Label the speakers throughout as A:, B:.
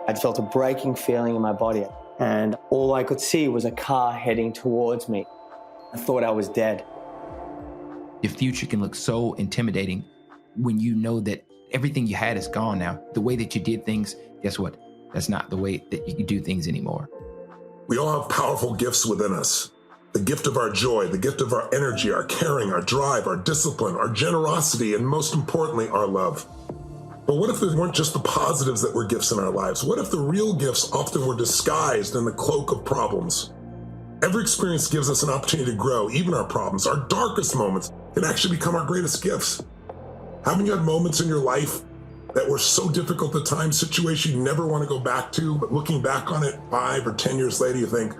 A: I felt a breaking feeling in my body, and all I could see was a car heading towards me. I thought I was dead.
B: Your future can look so intimidating when you know that everything you had is gone now. The way that you did things, guess what? That's not the way that you can do things anymore.
C: We all have powerful gifts within us. The gift of our joy, the gift of our energy, our caring, our drive, our discipline, our generosity, and most importantly, our love. But what if there weren't just the positives that were gifts in our lives? What if the real gifts often were disguised in the cloak of problems? Every experience gives us an opportunity to grow. Even our problems, our darkest moments, can actually become our greatest gifts. Haven't you had moments in your life that were so difficult at times, situations you never want to go back to, but looking back on it 5 or 10 years later, you think,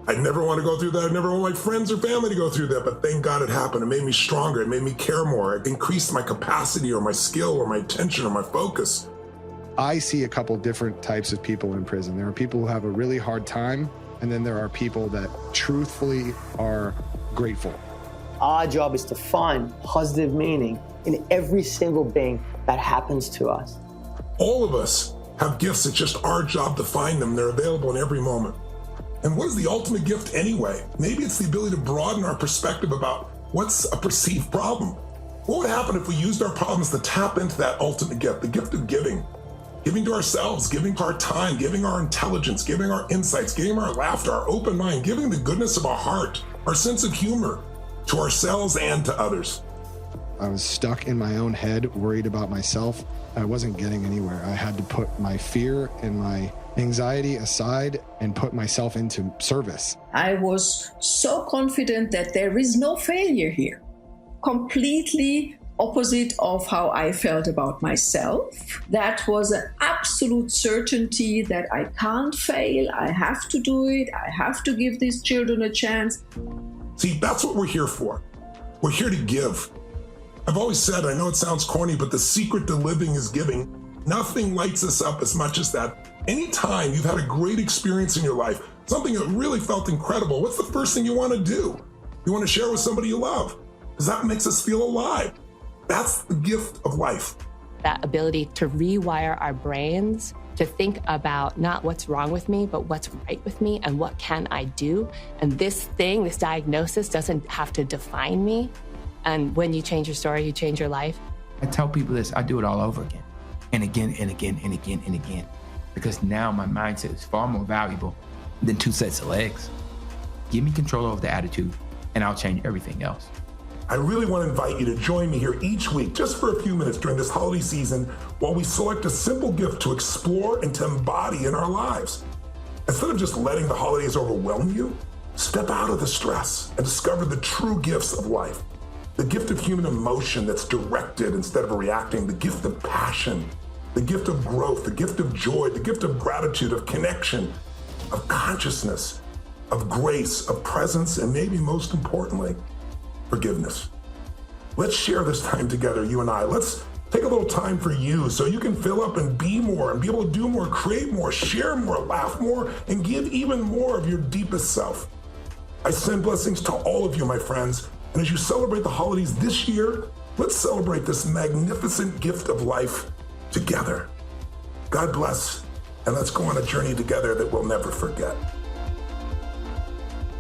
C: I never want to go through that. I never want my friends or family to go through that, but thank God it happened. It made me stronger. It made me care more. It increased my capacity or my skill or my attention or my focus.
D: I see a couple different types of people in prison. There are people who have a really hard time, and then there are people that truthfully are grateful.
A: Our job is to find positive meaning in every single thing that happens to us.
C: All of us have gifts. It's just our job to find them. They're available in every moment. And what is the ultimate gift anyway? Maybe it's the ability to broaden our perspective about what's a perceived problem. What would happen if we used our problems to tap into that ultimate gift, the gift of giving? Giving to ourselves, giving our time, giving our intelligence, giving our insights, giving our laughter, our open mind, giving the goodness of our heart, our sense of humor to ourselves and to others.
D: I was stuck in my own head, worried about myself. I wasn't getting anywhere. I had to put my fear and my anxiety aside and put myself into service.
E: I was so confident that there is no failure here. Completely opposite of how I felt about myself. That was an absolute certainty that I can't fail. I have to do it. I have to give these children a chance.
C: See, that's what we're here for. We're here to give. I've always said, I know it sounds corny, but the secret to living is giving. Nothing lights us up as much as that. Anytime you've had a great experience in your life, something that really felt incredible, what's the first thing you want to do? You want to share with somebody you love, because that makes us feel alive. That's the gift of life.
F: That ability to rewire our brains to think about not what's wrong with me, but what's right with me and what can I do? And this thing, this diagnosis doesn't have to define me. And when you change your story, you change your life.
B: I tell people this, I do it all over again and again and again and again and again, because now my mindset is far more valuable than 2 sets of legs. Give me control over the attitude and I'll change everything else.
C: I really want to invite you to join me here each week, just for a few minutes during this holiday season, while we select a simple gift to explore and to embody in our lives. Instead of just letting the holidays overwhelm you, step out of the stress and discover the true gifts of life. The gift of human emotion that's directed instead of reacting, the gift of passion, the gift of growth, the gift of joy, the gift of gratitude, of connection, of consciousness, of grace, of presence, and maybe most importantly, forgiveness. Let's share this time together, you and I. Let's take a little time for you so you can fill up and be more and be able to do more, create more, share more, laugh more, and give even more of your deepest self. I send blessings to all of you, my friends. And as you celebrate the holidays this year, let's celebrate this magnificent gift of life together. God bless, and let's go on a journey together that we'll never forget.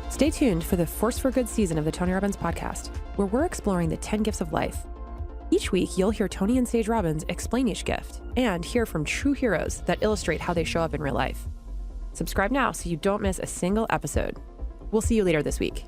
G: Stay tuned for the Force for Good season of the Tony Robbins podcast, where we're exploring the 10 gifts of life. Each week, you'll hear Tony and Sage Robbins explain each gift and hear from true heroes that illustrate how they show up in real life. Subscribe now so you don't miss a single episode. We'll see you later this week.